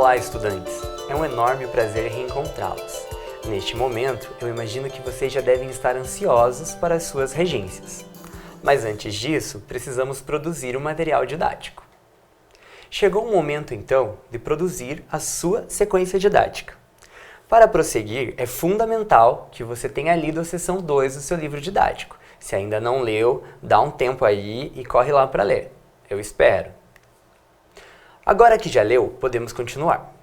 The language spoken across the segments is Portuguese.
Olá, estudantes! É um enorme prazer reencontrá-los. Neste momento, eu imagino que vocês já devem estar ansiosos para as suas regências. Mas antes disso, precisamos produzir um material didático. Chegou o momento, então, de produzir a sua sequência didática. Para prosseguir, é fundamental que você tenha lido a seção 2 do seu livro didático. Se ainda não leu, dá um tempo aí e corre lá para ler. Eu espero. Agora que já leu, podemos continuar.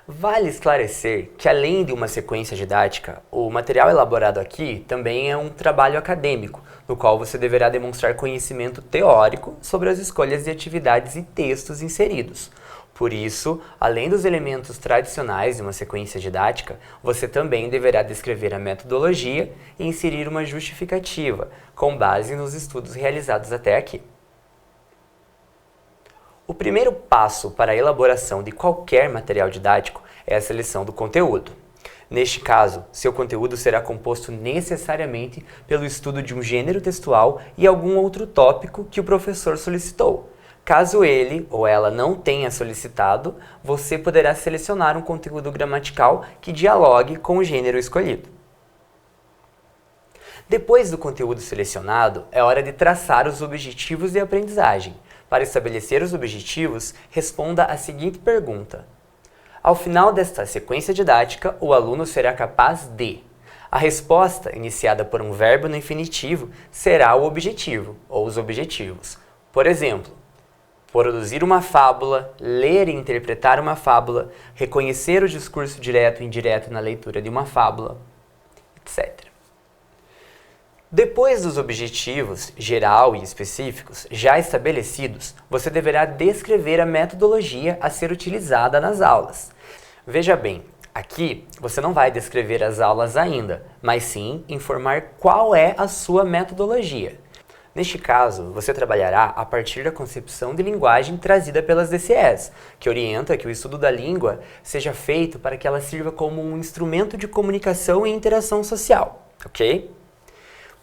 Vale esclarecer que, além de uma sequência didática, o material elaborado aqui também é um trabalho acadêmico, no qual você deverá demonstrar conhecimento teórico sobre as escolhas de atividades e textos inseridos. Por isso, além dos elementos tradicionais de uma sequência didática, você também deverá descrever a metodologia e inserir uma justificativa, com base nos estudos realizados até aqui. O primeiro passo para a elaboração de qualquer material didático é a seleção do conteúdo. Neste caso, seu conteúdo será composto necessariamente pelo estudo de um gênero textual e algum outro tópico que o professor solicitou. Caso ele ou ela não tenha solicitado, você poderá selecionar um conteúdo gramatical que dialogue com o gênero escolhido. Depois do conteúdo selecionado, é hora de traçar os objetivos de aprendizagem. Para estabelecer os objetivos, responda a seguinte pergunta. Ao final desta sequência didática, o aluno será capaz de... A resposta, iniciada por um verbo no infinitivo, será o objetivo, ou os objetivos. Por exemplo, produzir uma fábula, ler e interpretar uma fábula, reconhecer o discurso direto e indireto na leitura de uma fábula, etc. Depois dos objetivos, geral e específicos, já estabelecidos, você deverá descrever a metodologia a ser utilizada nas aulas. Veja bem, aqui você não vai descrever as aulas ainda, mas sim informar qual é a sua metodologia. Neste caso, você trabalhará a partir da concepção de linguagem trazida pelas DCEs, que orienta que o estudo da língua seja feito para que ela sirva como um instrumento de comunicação e interação social, ok?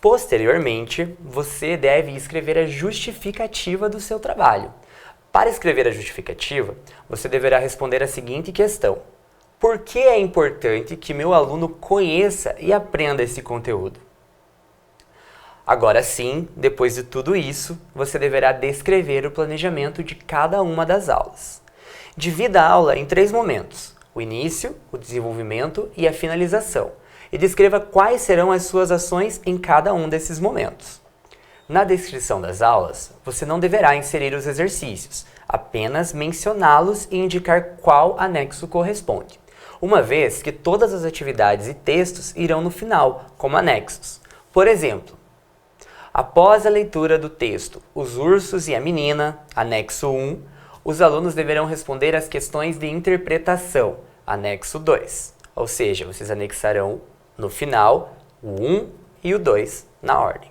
Posteriormente, você deve escrever a justificativa do seu trabalho. Para escrever a justificativa, você deverá responder a seguinte questão. Por que é importante que meu aluno conheça e aprenda esse conteúdo? Agora sim, depois de tudo isso, você deverá descrever o planejamento de cada uma das aulas. Divida a aula em 3 momentos: o início, o desenvolvimento e a finalização. E descreva quais serão as suas ações em cada um desses momentos. Na descrição das aulas, você não deverá inserir os exercícios, apenas mencioná-los e indicar qual anexo corresponde, uma vez que todas as atividades e textos irão no final, como anexos. Por exemplo, após a leitura do texto Os Ursos e a Menina, anexo 1, os alunos deverão responder as questões de interpretação, anexo 2. Ou seja, vocês anexarão no final, o 1 e o 2 na ordem.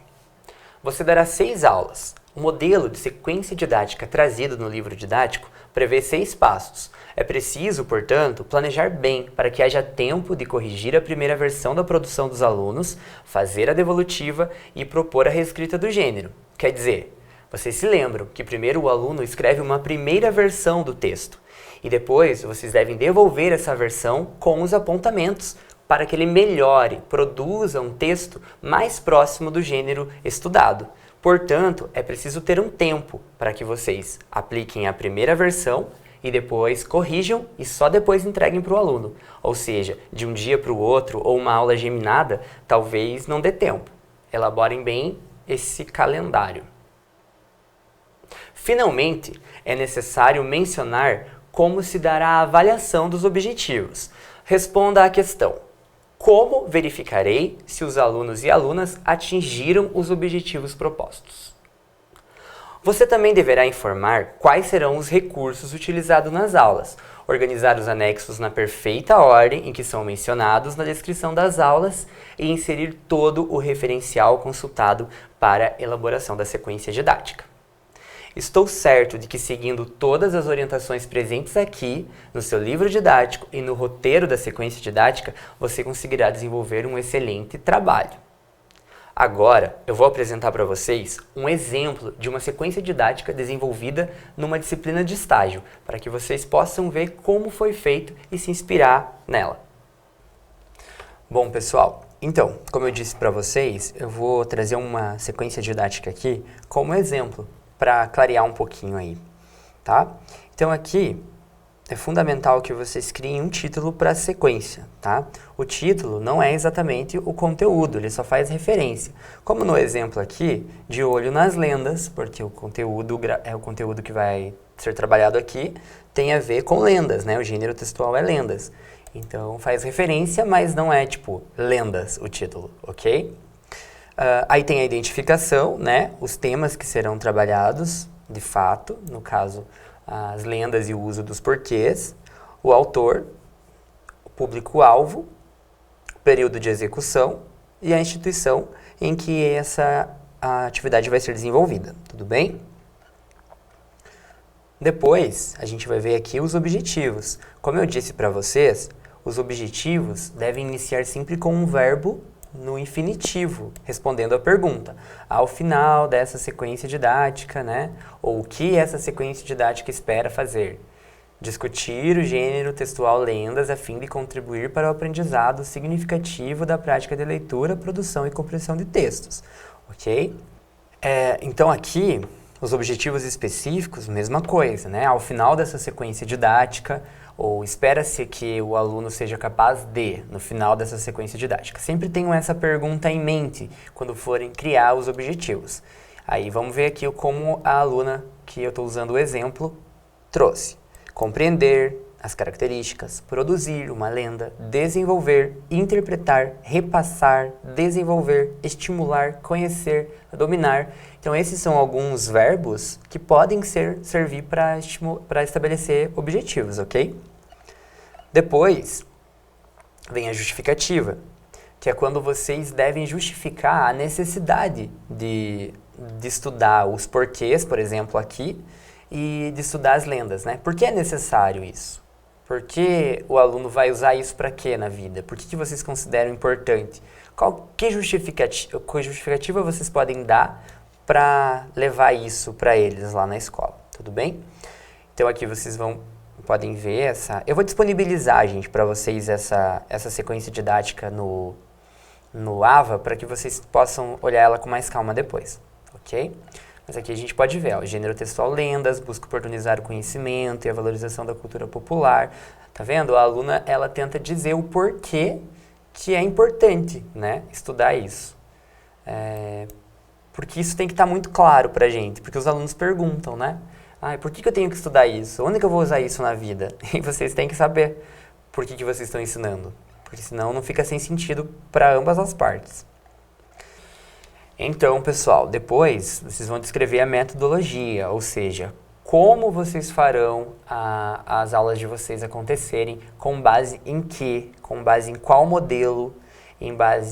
Você dará 6 aulas. O modelo de sequência didática trazido no livro didático prevê 6 passos. É preciso, portanto, planejar bem para que haja tempo de corrigir a primeira versão da produção dos alunos, fazer a devolutiva e propor a reescrita do gênero. Quer dizer, vocês se lembram que primeiro o aluno escreve uma primeira versão do texto e depois vocês devem devolver essa versão com os apontamentos para que ele melhore, produza um texto mais próximo do gênero estudado. Portanto, é preciso ter um tempo para que vocês apliquem a primeira versão e depois corrijam e só depois entreguem para o aluno. Ou seja, de um dia para o outro ou uma aula geminada, talvez não dê tempo. Elaborem bem esse calendário. Finalmente, é necessário mencionar como se dará a avaliação dos objetivos. Responda à questão. Como verificarei se os alunos e alunas atingiram os objetivos propostos? Você também deverá informar quais serão os recursos utilizados nas aulas, organizar os anexos na perfeita ordem em que são mencionados na descrição das aulas e inserir todo o referencial consultado para a elaboração da sequência didática. Estou certo de que, seguindo todas as orientações presentes aqui, no seu livro didático e no roteiro da sequência didática, você conseguirá desenvolver um excelente trabalho. Agora, eu vou apresentar para vocês um exemplo de uma sequência didática desenvolvida numa disciplina de estágio, para que vocês possam ver como foi feito e se inspirar nela. Bom, pessoal, então, como eu disse para vocês, eu vou trazer uma sequência didática aqui como exemplo, para clarear um pouquinho aí, tá? Então, aqui é fundamental que vocês criem um título para a sequência, tá? O título não é exatamente o conteúdo, ele só faz referência. Como no exemplo aqui, de olho nas lendas, porque o conteúdo é o conteúdo que vai ser trabalhado aqui, tem a ver com lendas, né? O gênero textual é lendas. Então, faz referência, mas não é tipo lendas o título, ok? Aí tem a identificação, né? Os temas que serão trabalhados, de fato, no caso, as lendas e o uso dos porquês, o autor, o público-alvo, o período de execução e a instituição em que a atividade vai ser desenvolvida, tudo bem? Depois, a gente vai ver aqui os objetivos. Como eu disse para vocês, os objetivos devem iniciar sempre com um verbo no infinitivo, respondendo à pergunta. Ao final dessa sequência didática, né? Ou o que essa sequência didática espera fazer? Discutir o gênero textual lendas a fim de contribuir para o aprendizado significativo da prática de leitura, produção e compreensão de textos. Ok? Então aqui, os objetivos específicos, mesma coisa, né? Ao final dessa sequência didática, ou espera-se que o aluno seja capaz de, no final dessa sequência didática. Sempre tenham essa pergunta em mente quando forem criar os objetivos. Aí vamos ver aqui como a aluna, que eu estou usando o exemplo, trouxe. Compreender as características, produzir uma lenda, desenvolver, interpretar, repassar, desenvolver, estimular, conhecer, dominar. Então esses são alguns verbos que podem servir para estabelecer objetivos, ok? Depois vem a justificativa, que é quando vocês devem justificar a necessidade de estudar os porquês, por exemplo, aqui, e de estudar as lendas, né? Por que é necessário isso? Por que o aluno vai usar isso para quê na vida? Por que vocês consideram importante? Que justificativa vocês podem dar para levar isso para eles lá na escola, tudo bem? Então aqui vocês podem ver essa... Eu vou disponibilizar, gente, para vocês essa sequência didática no AVA para que vocês possam olhar ela com mais calma depois, ok? Mas aqui a gente pode ver, ó, gênero textual lendas, busca oportunizar o conhecimento e a valorização da cultura popular. Tá vendo? A aluna, ela tenta dizer o porquê que é importante, né, estudar isso. Porque isso tem que estar muito claro pra gente, porque os alunos perguntam, né? Por que eu tenho que estudar isso? Onde que eu vou usar isso na vida? E vocês têm que saber por que vocês estão ensinando, porque senão não fica sem sentido para ambas as partes. Então, pessoal, depois vocês vão descrever a metodologia, ou seja, como vocês farão as aulas de vocês acontecerem, com base em quê, com base em qual modelo,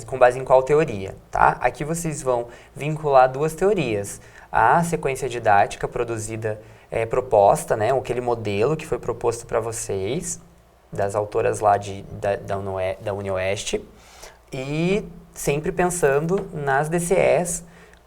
com base em qual teoria, tá? Aqui vocês vão vincular duas teorias. A sequência didática proposta, né, aquele modelo que foi proposto para vocês, das autoras lá da UniOeste, e sempre pensando nas DCEs,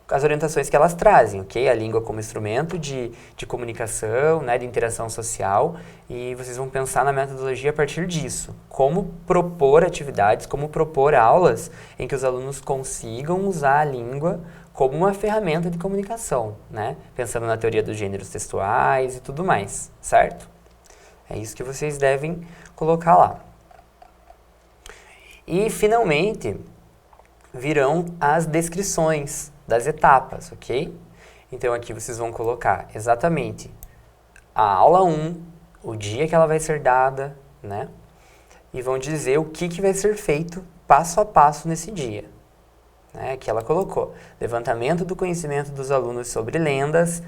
as orientações que elas trazem, ok? A língua como instrumento de comunicação, né, de interação social, e vocês vão pensar na metodologia a partir disso. Como propor atividades, como propor aulas em que os alunos consigam usar a língua como uma ferramenta de comunicação, né? Pensando na teoria dos gêneros textuais e tudo mais, certo? É isso que vocês devem colocar lá. E, finalmente, virão as descrições das etapas, ok? Então aqui vocês vão colocar exatamente a aula 1, o dia que ela vai ser dada, né? E vão dizer o que vai ser feito passo a passo nesse dia. Né? Que ela colocou. Levantamento do conhecimento dos alunos sobre lendas,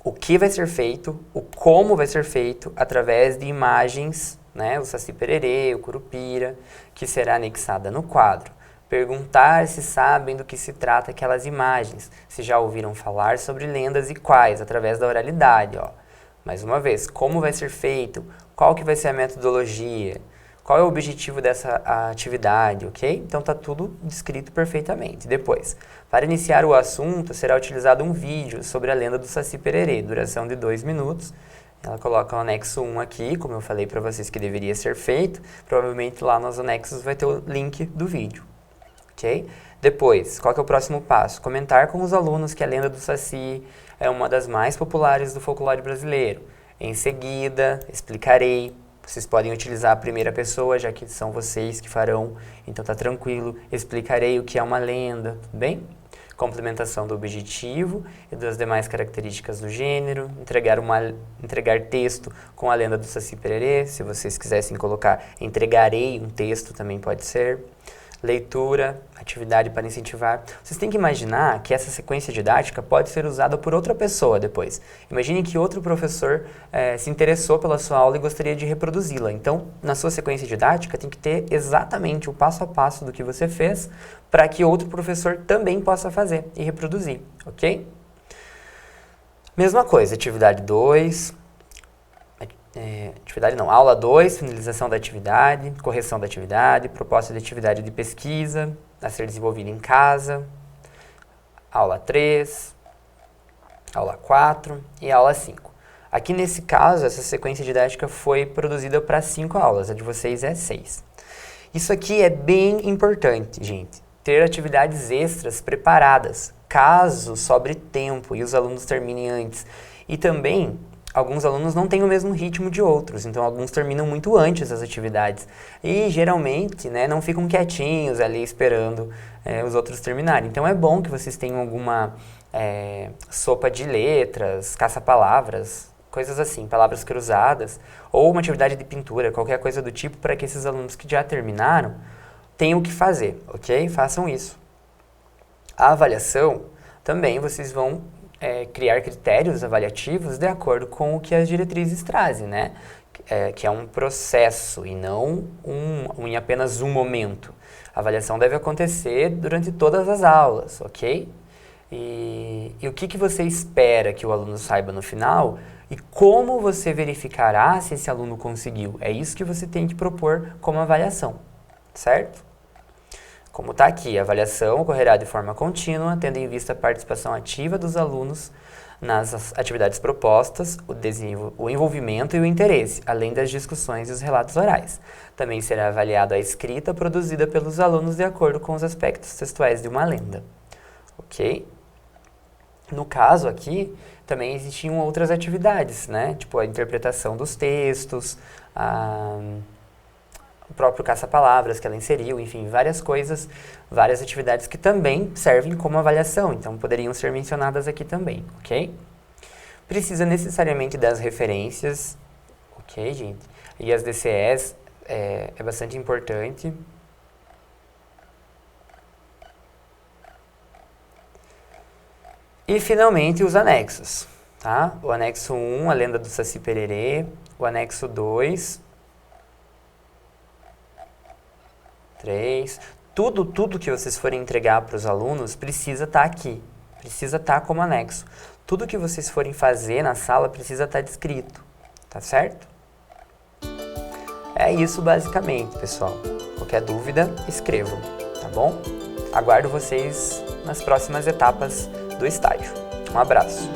o que vai ser feito, o como vai ser feito, através de imagens, né? O Saci Pererê, o Curupira, que será anexada no quadro. Perguntar se sabem do que se trata aquelas imagens, se já ouviram falar sobre lendas e quais, através da oralidade. Ó. Mais uma vez, como vai ser feito, qual que vai ser a metodologia, qual é o objetivo dessa atividade, ok? Então tá tudo descrito perfeitamente. Depois, para iniciar o assunto, será utilizado um vídeo sobre a lenda do Saci Pererê, duração de 2 minutos. Ela coloca o anexo 1 aqui, como eu falei para vocês que deveria ser feito. Provavelmente lá nos anexos vai ter o link do vídeo, ok? Depois, qual que é o próximo passo? Comentar com os alunos que a lenda do Saci é uma das mais populares do folclore brasileiro. Em seguida, explicarei. Vocês podem utilizar a primeira pessoa, já que são vocês que farão, então tá tranquilo. Explicarei o que é uma lenda, tudo bem? Complementação do objetivo e das demais características do gênero, entregar texto com a lenda do Saci Pererê, se vocês quisessem colocar entregarei um texto também pode ser. Leitura, atividade para incentivar. Vocês têm que imaginar que essa sequência didática pode ser usada por outra pessoa depois. Imagine que outro professor se interessou pela sua aula e gostaria de reproduzi-la. Então, na sua sequência didática, tem que ter exatamente o passo a passo do que você fez para que outro professor também possa fazer e reproduzir, ok? Mesma coisa, atividade 2... aula 2, finalização da atividade, correção da atividade, proposta de atividade de pesquisa a ser desenvolvida em casa, aula 3, aula 4 e aula 5. Aqui nesse caso, essa sequência didática foi produzida para 5 aulas, a de vocês é 6. Isso aqui é bem importante, gente, ter atividades extras preparadas, caso sobre tempo e os alunos terminem antes. E também alguns alunos não têm o mesmo ritmo de outros, então alguns terminam muito antes as atividades. E geralmente, né, não ficam quietinhos ali esperando os outros terminarem. Então é bom que vocês tenham alguma sopa de letras, caça-palavras, coisas assim, palavras cruzadas, ou uma atividade de pintura, qualquer coisa do tipo, para que esses alunos que já terminaram tenham o que fazer, ok? Façam isso. A avaliação, também vocês vão criar critérios avaliativos de acordo com o que as diretrizes trazem, né? Que é um processo e não em apenas um momento. A avaliação deve acontecer durante todas as aulas, ok? E o que você espera que o aluno saiba no final e como você verificará se esse aluno conseguiu. É isso que você tem que propor como avaliação, certo? Como está aqui, a avaliação ocorrerá de forma contínua, tendo em vista a participação ativa dos alunos nas atividades propostas, o envolvimento e o interesse, além das discussões e os relatos orais. Também será avaliada a escrita produzida pelos alunos de acordo com os aspectos textuais de uma lenda. Ok? No caso aqui, também existiam outras atividades, né? Tipo a interpretação dos textos, o próprio caça-palavras que ela inseriu, enfim, várias coisas, várias atividades que também servem como avaliação, então poderiam ser mencionadas aqui também, ok? Precisa necessariamente das referências, ok, gente? E as DCEs é bastante importante. E, finalmente, os anexos, tá? O anexo 1, a lenda do Saci Pererê, o anexo 2... 3, tudo que vocês forem entregar para os alunos precisa estar aqui, precisa estar como anexo. Tudo que vocês forem fazer na sala precisa estar descrito, tá certo? É isso basicamente, pessoal. Qualquer dúvida, escrevam, tá bom? Aguardo vocês nas próximas etapas do estágio. Um abraço!